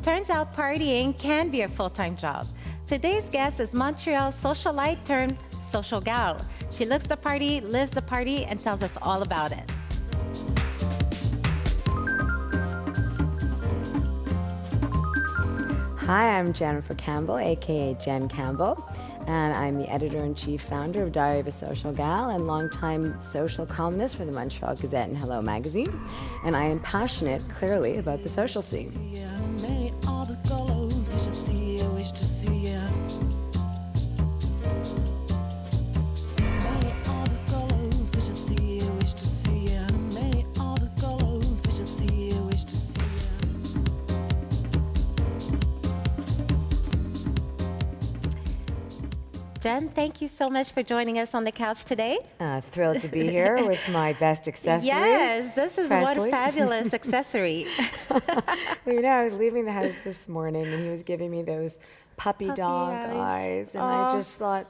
Turns out partying can be a full-time job. Today's guest is Montreal's socialite turned social gal. She looks the party, lives the party, and tells us all about it. Hi, I'm Jennifer Campbell, aka Jen Campbell, and I'm the editor-in-chief founder of Diary of a Social Gal and longtime social columnist for the Montreal Gazette and Hello magazine. And I am passionate, clearly, about the social scene. Jen, thank you so much for joining us on the couch today. Thrilled to be here with my best accessory. Yes, this is Presley. one fabulous accessory. Well, you know, I was leaving the house this morning and he was giving me those puppy dog eyes. And I just thought,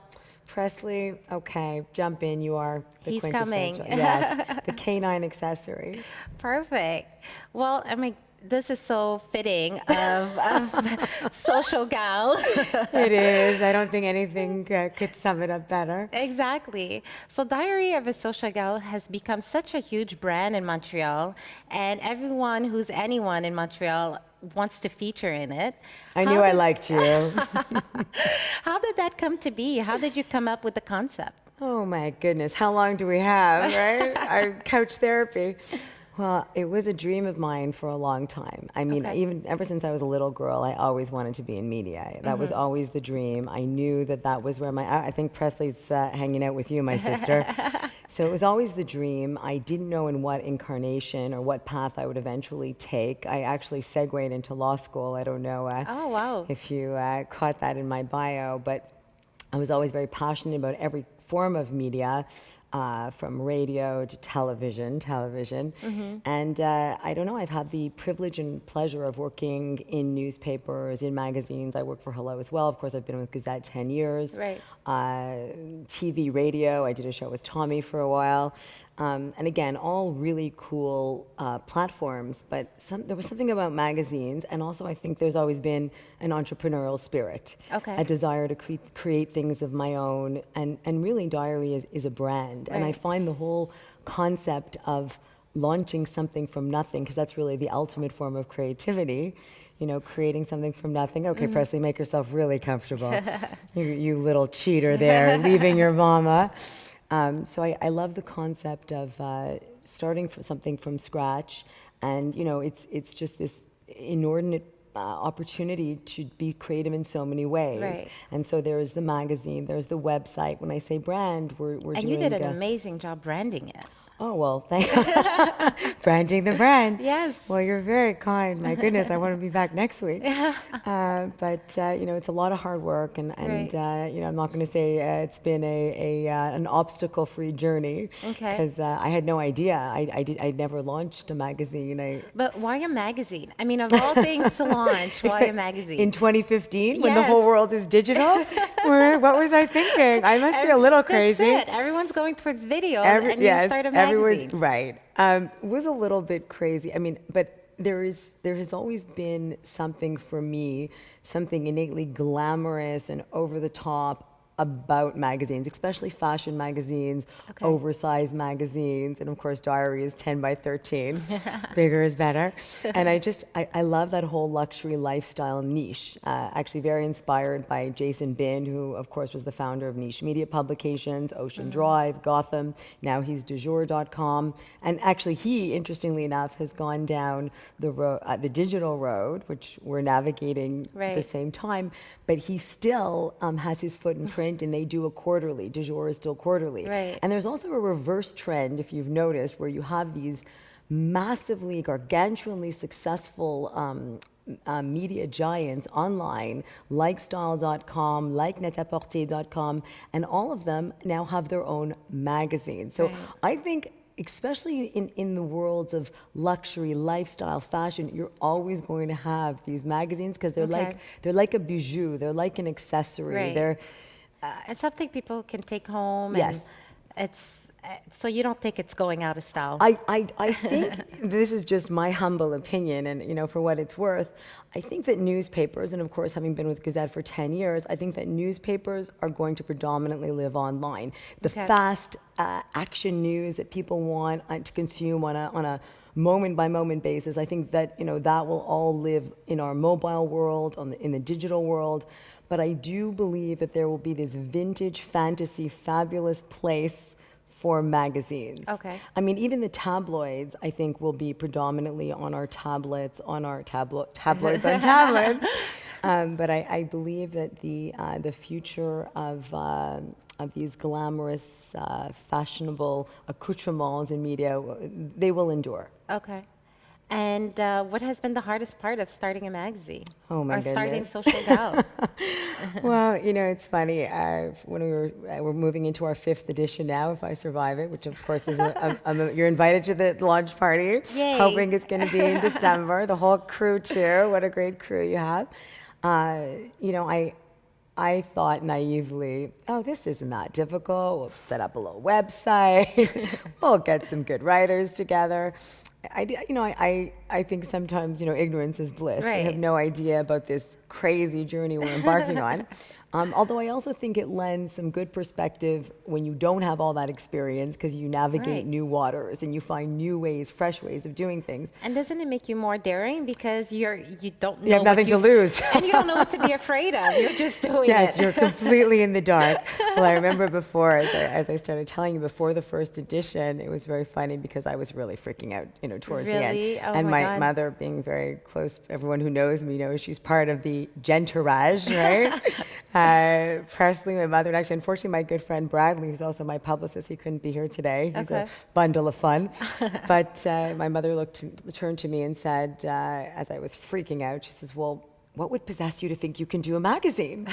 Presley, okay, jump in. You are the He's quintessential. coming. Yes, the canine accessory. Perfect. Well, I mean, this is so fitting of social gal. It is. I don't think anything could sum it up better. Exactly. So Diary of a Social Gal has become such a huge brand in Montreal, and everyone who's anyone in Montreal wants to feature in it. I knew I liked you. How did that come to be? How did you come up with the concept? Oh my goodness, how long do we have, right? Our couch therapy. Well, it was a dream of mine for a long time. I mean, even ever since I was a little girl, I always wanted to be in media. That was always the dream. I knew that that was where I think Presley's hanging out with you, my sister. So it was always the dream. I didn't know in what incarnation or what path I would eventually take. I actually segued into law school. I don't know if you caught that in my bio, but I was always very passionate about every form of media. From radio to television. And I don't know, I've had the privilege and pleasure of working in newspapers, in magazines. I work for Hello as well. Of course, I've been with Gazette 10 years. Right. TV, radio, I did a show with Tommy for a while. And again, all really cool platforms, but there was something about magazines, and also I think there's always been an entrepreneurial spirit, a desire to create things of my own, and really Diary is a brand. Right. And I find the whole concept of launching something from nothing, because that's really the ultimate form of creativity, you know, creating something from nothing. Okay, Presley, make yourself really comfortable. you little cheater there, leaving your mama. So I love the concept of starting something from scratch, and you know, it's just this inordinate opportunity to be creative in so many ways. Right. And so there's the magazine, there's the website. When I say brand, we're and doing. You did an amazing job branding it. Oh, well, branding the brand. Yes. Well, you're very kind. My goodness, I want to be back next week. But you know, it's a lot of hard work, and you know, I'm not going to say it's been an obstacle-free journey. Okay. Because I had no idea. I'd never launched a magazine. But why a magazine? I mean, of all things to launch, why a magazine? In 2015, when the whole world is digital, what was I thinking? I must be a little crazy. That's it. Everyone's going towards video, and you start a magazine. Right. It was a little bit crazy. I mean, but there has always been something for me, something innately glamorous and over the top about magazines, especially fashion magazines, oversized magazines, and of course Diary is 10 by 13, bigger is better. And I love that whole luxury lifestyle niche, actually very inspired by Jason Bin, who of course was the founder of Niche Media Publications, Ocean Drive, Gotham, now he's dujour.com, and actually he, interestingly enough, has gone down the digital road, which we're navigating at the same time, but he still has his foot in print, and they do a quarterly. Du jour is still quarterly. Right. And there's also a reverse trend, if you've noticed, where you have these massively, gargantuanly successful media giants online, like style.com, like net-a-porter.com, and all of them now have their own magazine. So I think, especially in the worlds of luxury, lifestyle, fashion, you're always going to have these magazines, because they're like a bijou, they're like an accessory. They're it's something people can take home. Yes. And So you don't think it's going out of style? I think this is just my humble opinion, and for what it's worth, I think that newspapers, and of course having been with Gazette for 10 years, I think that newspapers are going to predominantly live online. The fast action news that people want to consume on a moment by moment basis, I think that that will all live in our mobile world, in the digital world. But I do believe that there will be this vintage fantasy fabulous place for magazines. Okay. I mean, even the tabloids, I think, will be predominantly on our tablets, tabloids on tablets. But I believe that the future of these glamorous, fashionable accoutrements in media, they will endure. Okay. And what has been the hardest part of starting a magazine? Oh my or goodness. starting Social Gal? Well, it's funny. When we're moving into our 5th edition now, if I survive it, which of course is you're invited to the launch party. Yay. Hoping it's going to be in December. The whole crew too. What a great crew you have. I thought naively, oh, this isn't that difficult. We'll set up a little website. We'll get some good writers together. I think sometimes, ignorance is bliss. Right. I have no idea about this crazy journey we're embarking on. Although I also think it lends some good perspective when you don't have all that experience, because you navigate new waters and you find new ways, fresh ways of doing things. And doesn't it make you more daring because you don't know You have nothing to lose. and you don't know what to be afraid of. You're just doing Yes, it. you're completely in the dark. Well, I remember before, as I started telling you, before the 1st edition, it was very funny because I was really freaking out, towards the end. Really? Oh, and my my God. mother, being very close, everyone who knows me knows she's part of the gentourage, right? Presley, my mother, and actually, unfortunately, my good friend Bradley, who's also my publicist, he couldn't be here today. He's a bundle of fun. But my mother turned to me and said, as I was freaking out, she says, well, what would possess you to think you can do a magazine?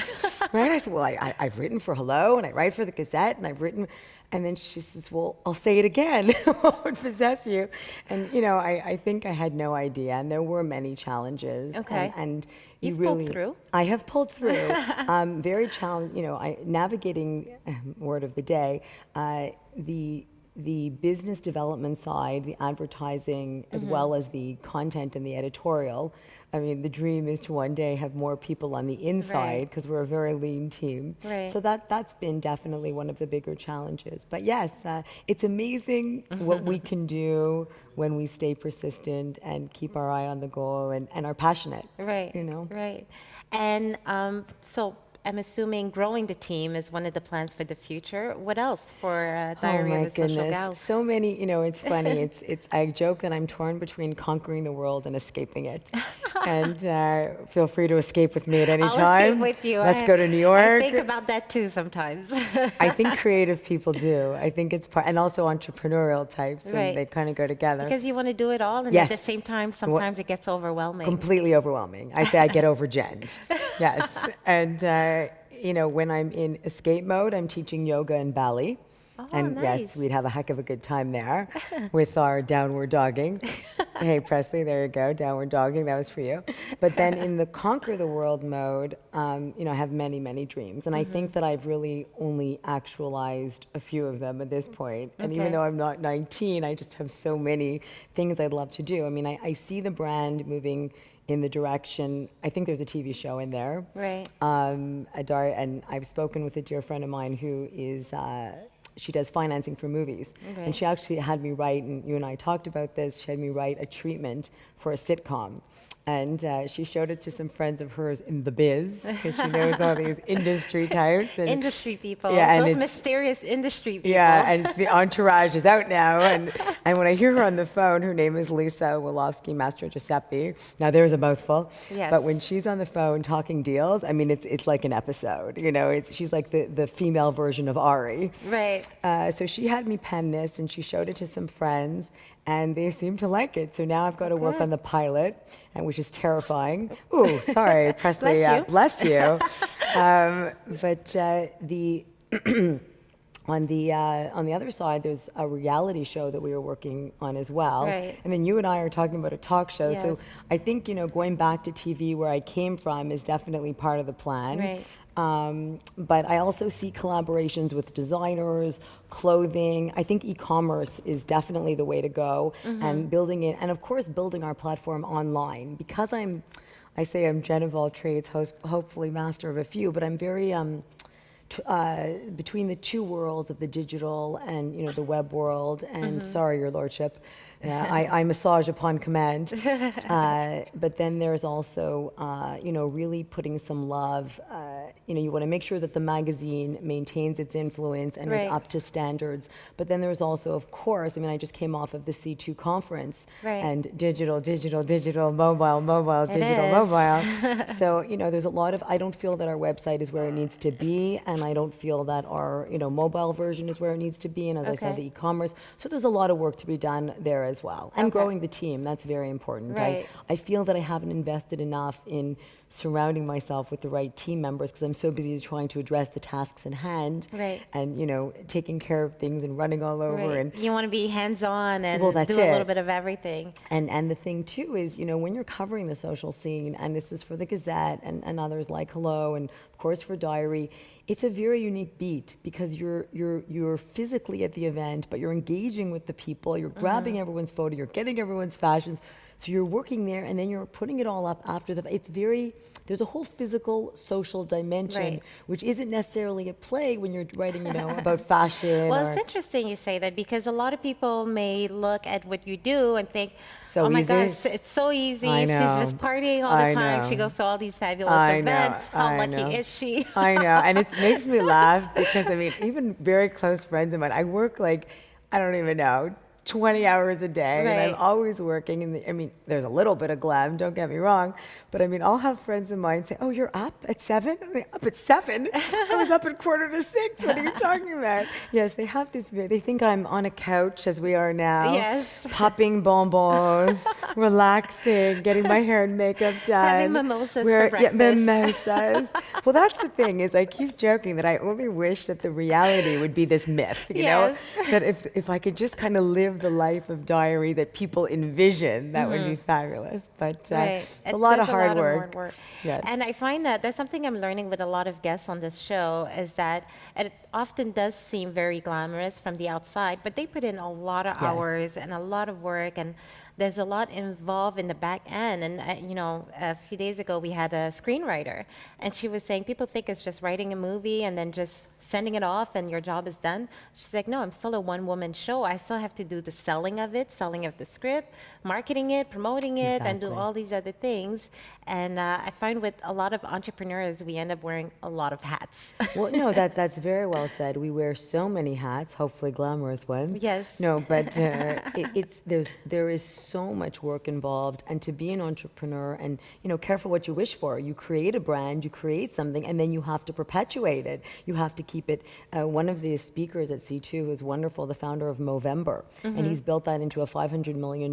Right? I said, well, I've written for Hello, and I write for the Gazette, and I've written... And then she says, well, I'll say it again. What would possess you? And, I think I had no idea. And there were many challenges. Okay. And You've pulled through? I have pulled through. Very challenging, navigating, word of the day, the business development side, the advertising, as well as the content and the editorial. I mean, the dream is to one day have more people on the inside, because we're a very lean team. Right. So that's been definitely one of the bigger challenges. But yes, it's amazing what we can do when we stay persistent and keep our eye on the goal and are passionate. Right. Right. And so I'm assuming growing the team is one of the plans for the future. What else for Diary of a Social Gal? So many, it's funny. It's I joke that I'm torn between conquering the world and escaping it. And feel free to escape with me at any I'll time. escape with you. Let's go to New York. I think about that too sometimes. I think creative people do. I think it's part, and also entrepreneurial types, and Right. they kind of go together. Because you want to do it all, and Yes. at the same time, sometimes it gets overwhelming. Completely overwhelming. I say I get overgenned. Yes. And, when I'm in escape mode, I'm teaching yoga and ballet. Oh, And nice. yes, we'd have a heck of a good time there with our downward dogging. Hey, Presley, there you go, downward dogging, that was for you. But then in the conquer the world mode, I have many, many dreams. And I think that I've really only actualized a few of them at this point. And even Okay. though I'm not 19, I just have so many things I'd love to do. I mean, I see the brand moving in the direction, I think there's a TV show in there. Right. And I've spoken with a dear friend of mine who is, she does financing for movies. Okay. And she actually had me write, and you and I talked about this, she had me write a treatment for a sitcom. And she showed it to some friends of hers in the biz, because she knows all these industry types. And Industry people. Yeah, and Those it's- mysterious industry people. yeah, and the entourage is out now. And when I hear her on the phone, her name is Lisa Wolofsky Mastro Giuseppe. Now there's a mouthful. Yes. But when she's on the phone talking deals, I mean, it's like an episode. She's like the female version of Ari. Right. So she had me pen this, and she showed it to some friends, and they seemed to like it. So now I've got to work Good. on the pilot, and which is terrifying. Ooh, sorry, Presley. Bless you. Bless you. But the On the other side, there's a reality show that we were working on as well. Right. And then you and I are talking about a talk show. Yes. So I think, going back to TV where I came from is definitely part of the plan. Right. But I also see collaborations with designers, clothing. I think e-commerce is definitely the way to go, and building it, and of course building our platform online. Because I say I'm Jen of all trades, hopefully master of a few, but I'm very between the two worlds of the digital and the web world. And sorry, Your Lordship. I massage upon command. But then there's also, really putting some love. You want to make sure that the magazine maintains its influence and is Right. up to standards. But then there's also, of course, I just came off of the C2 conference, Right. and digital, mobile, It digital, is. mobile. So, there's a lot of, I don't feel that our website is where it needs to be, and I don't feel that our, mobile version is where it needs to be, and as I said, Okay. the e-commerce. So there's a lot of work to be done there as well. And Okay. growing the team, that's very important. Right. I feel that I haven't invested enough in surrounding myself with the right team members because I'm so busy trying to address the tasks in hand, Right. and taking care of things and running all over. Right. And You want to be hands-on and Well, that's do a little it. bit of everything. and the thing too is, when you're covering the social scene, and this is for the Gazette and others like Hello, and of course for Diary, it's a very unique beat because you're physically at the event, but you're engaging with the people, you're grabbing everyone's photo, you're getting everyone's fashions. So you're working there, and then you're putting it all up after there's a whole physical, social dimension, Right. which isn't necessarily at play when you're writing, about fashion. Well, or, it's interesting you say that because a lot of people may look at what you do and think, So oh my easy. gosh, it's so easy. I She's know. just partying all the I time. know. She goes to all these fabulous I know, events. How I lucky know. is she? I know, and it makes me laugh because even very close friends of mine, I work I don't even know, 20 hours a day, and I'm Right. always working. And there's a little bit of glam, don't get me wrong, but I'll have friends of mine say, "Oh, you're up at 7? I'm like, up at 7? I was up at 5:45. What are you talking about?" Yes, they have this. They think I'm on a couch as we are now, Yes. popping bonbons, relaxing, getting my hair and makeup done, Having mimosas for Yeah, breakfast. mimosas. Well, that's the thing is I keep joking that I only wish that the reality would be this myth, Yes. that if I could just kind of live the life of Diary that people envision, that would be fabulous. But Right. it's It a lot of does hard more work. Yes. And I find that that's something I'm learning with a lot of guests on this show is that it often does seem very glamorous from the outside, but they put in a lot of Yes. hours and a lot of work, and there's a lot involved in the back end. And a few days ago we had a screenwriter, and she was saying people think it's just writing a movie and then just sending it off and your job is done. She's like, no, I'm still a one-woman show. I still have to do the selling of it, selling of the script, marketing it, promoting it, and do Exactly. all these other things. And I find with a lot of entrepreneurs, we end up wearing a lot of hats. Well, no, that's very well said. We wear so many hats, hopefully glamorous ones. Yes. No, but there is so much work involved, and to be an entrepreneur, and careful what you wish for. You create a brand, you create something, and then you have to perpetuate it. You have to keep it. One of the speakers at C2 is wonderful, the founder of Movember, and he's built that into a $500 million.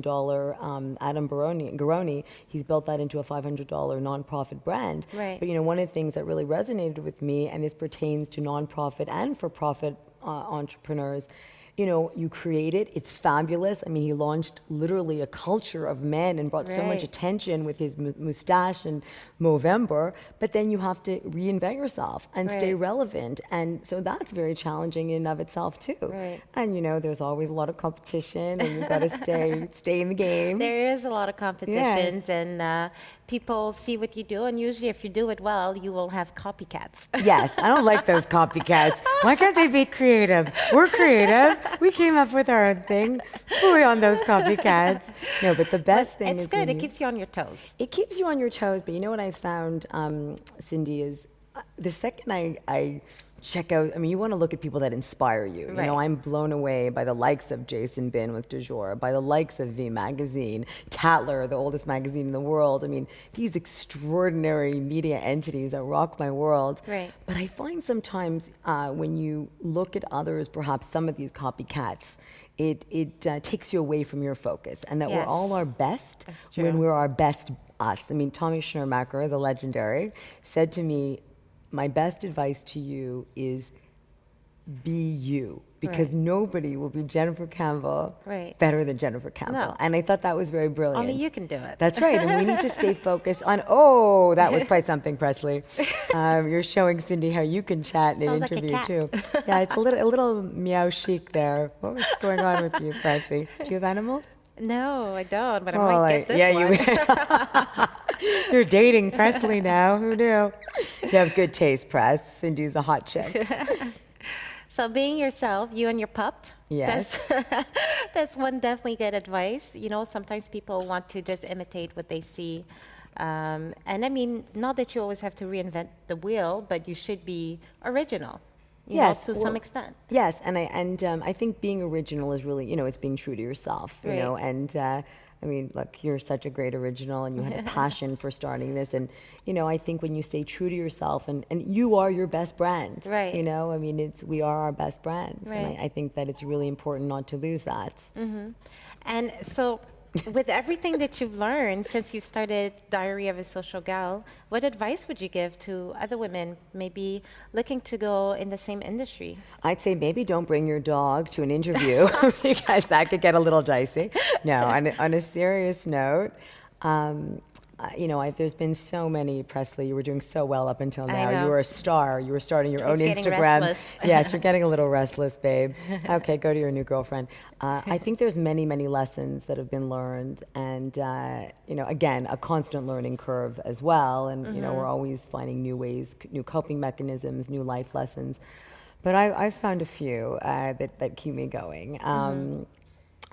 Adam Garoni, he's built that into a $500 nonprofit brand. Right. But one of the things that really resonated with me, and this pertains to nonprofit and for-profit entrepreneurs, you create it, it's fabulous. He launched literally a culture of men and brought so much Right. attention with his mustache and Movember, but then you have to reinvent yourself and stay Right. relevant. And so that's very challenging in and of itself too. Right. And there's always a lot of competition, and you've got to stay in the game. There is a lot of competitions, and people see what you do, and usually if you do it well, you will have copycats. Yes, I don't like those copycats. Why can't they be creative? We're creative. We came up with our own thing. Fooey on those copycats. No, but the best thing It's is good. when It you- keeps you on your toes. it keeps you on your toes. But you know what I found, Cindy, is the second I check out, you want to look at people that inspire you. Right. I'm blown away by the likes of Jason Bin with Du Jour, by the likes of V Magazine, Tatler, the oldest magazine in the world. These extraordinary media entities that rock my world. Right. But I find sometimes when you look at others, perhaps some of these copycats, it takes you away from your focus, and that we're Yes. all our best That's true. when we're our best us. Tommy Schnurmacher, the legendary, said to me, my best advice to you is be you, because Right. nobody will be Jennifer Campbell Right. better than Jennifer Campbell. No. And I thought that was very brilliant. Only you can do it. That's right, and we need to stay focused on. Oh, that was quite something, Presley. You're showing Cindy how you can chat in an Sounds like a interview cat. too. Yeah, it's a little meow chic there. What was going on with you, Presley? Do you have animals? No, I don't, but I Well, might get this yeah, one. you're dating Presley now. Who knew? You have good taste, Press. Cindy's a hot chick. So being yourself, you and your pup. Yes. That's one definitely good advice. You know, sometimes people want to just imitate what they see. And I mean, not that you always have to reinvent the wheel, but you should be original, you know, to some extent. Yes, and I think being original is really, it's being true to yourself, you know, Right. and I mean, look, you're such a great original, and you had a passion for starting this, and I think when you stay true to yourself, and you are your best brand, Right. I mean, we are our best brands, and Right. I think that it's really important not to lose that. And so, with everything that you've learned since you started Diary of a Social Gal, what advice would you give to other women maybe looking to go in the same industry? I'd say maybe don't bring your dog to an interview because that could get a little dicey. No, on a serious note, there's been so many, Presley, you were doing so well up until I now. You know. were a star. You were starting your own It's getting Instagram. restless. Yes, you're getting a little restless, babe. Okay, go to your new girlfriend. I think there's many, many lessons that have been learned, and again, a constant learning curve as well. And we're always finding new ways, new coping mechanisms, new life lessons. But I've found a few that keep me going.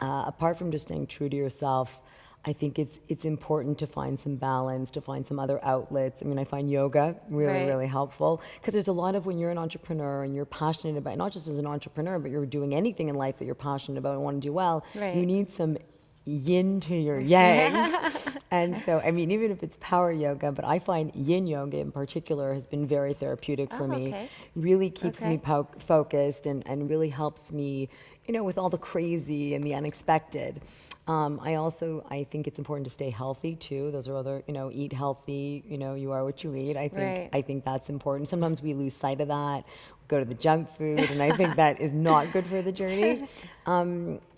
Apart from just staying true to yourself, I think it's important to find some balance, to find some other outlets. I mean, I find yoga really, Right. really helpful, because there's a lot of, when you're an entrepreneur and you're passionate about, not just as an entrepreneur, but you're doing anything in life that you're passionate about and want to do well, Right. you need some yin to your yang. And so, I mean, even if it's power yoga, but I find yin yoga in particular has been very therapeutic for Oh, me. okay. Really keeps me Okay. focused, and really helps me, with all the crazy and the unexpected. I think it's important to stay healthy too. Those are other, eat healthy, you are what you eat. Right. I think that's important. Sometimes we lose sight of that, go to the junk food, and I think that is not good for the journey.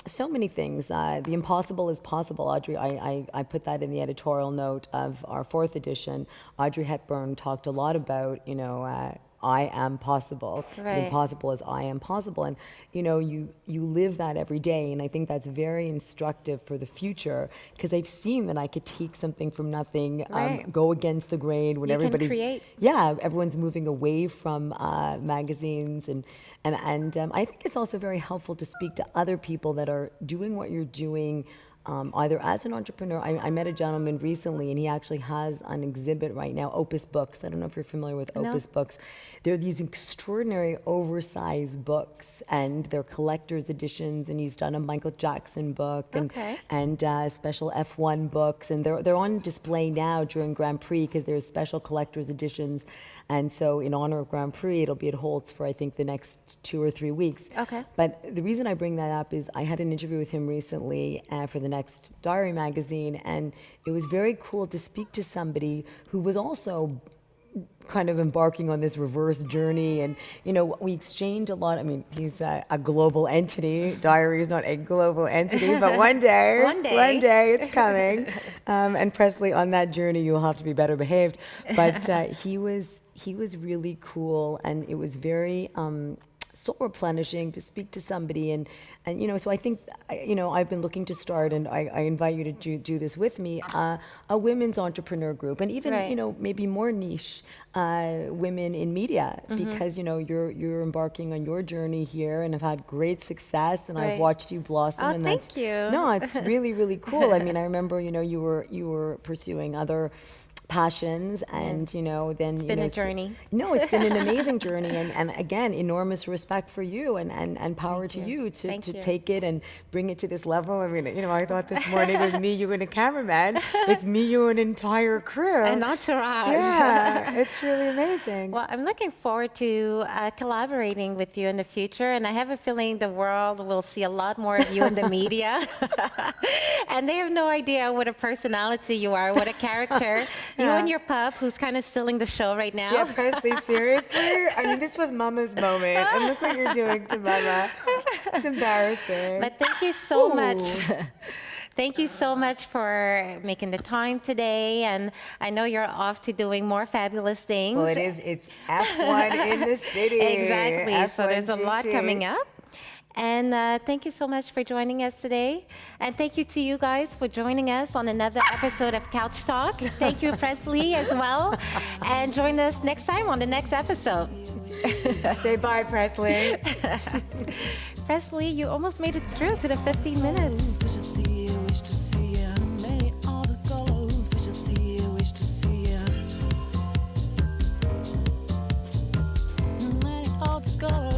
So many things. The impossible is possible, Audrey. I put that in the editorial note of our 4th edition. Audrey Hepburn talked a lot about, I am possible. The Right. impossible is I am possible. And, you live that every day. And I think that's very instructive for the future, because I've seen that I could take something from nothing, Right. go against the grain when You can everybody's, create. yeah, everyone's moving away from magazines. And I think it's also very helpful to speak to other people that are doing what you're doing, either as an entrepreneur. I met a gentleman recently, and he actually has an exhibit right now, Opus Books. I don't know if you're familiar with No. Opus Books. They're these extraordinary oversized books, and they're collector's editions, and he's done a Michael Jackson book, and Okay. special F1 books, and they're on display now during Grand Prix, because there's special collector's editions. And so in honor of Grand Prix, it'll be at Holtz for, I think, the next 2 or 3 weeks. Okay. But the reason I bring that up is I had an interview with him recently for the next Diary magazine, and it was very cool to speak to somebody who was also kind of embarking on this reverse journey. And, we exchanged a lot. I mean, he's a global entity. Diary is not a global entity, but one day, One day. one day it's coming. And Presley, on that journey, you'll have to be better behaved. But he was really cool, and it was very soul replenishing to speak to somebody. And so I think, I've been looking to start, and I invite you to do this with me, a women's entrepreneur group, and even, Right. maybe more niche women in media, because, you're embarking on your journey here and have had great success, and I've Right. watched you blossom. Oh, And thank that's, you. No, it's really, really cool. I mean, I remember, you were pursuing other passions, and then It's been a journey. No, it's been an amazing journey, and again, enormous respect for you, and power to you to Thank you. take it and bring it to this level. I mean, I thought this morning it was me, you, and a cameraman. It's me, you, and an entire crew. An entourage. Yeah, it's really amazing. Well, I'm looking forward to collaborating with you in the future, and I have a feeling the world will see a lot more of you in the media. And they have no idea what a personality you are, what a character. You and your pup, who's kind of stealing the show right now. Yeah, Presley, seriously? I mean, this was Mama's moment, and look what you're doing to Mama. It's embarrassing. But thank you so Ooh. much. Thank you so much for making the time today. And I know you're off to doing more fabulous things. Well, it's F1 in the city. Exactly. So F1 there's a lot GT. coming up. And thank you so much for joining us today. And thank you to you guys for joining us on another episode of Couch Talk. Thank you, Presley, as well. And join us next time on the next episode. Say bye, Presley. Presley, you almost made it through to the 15 minutes. Wish to see you, wish to see you. Many all the colors. Wish to see you, wish to see you. Many all the colors.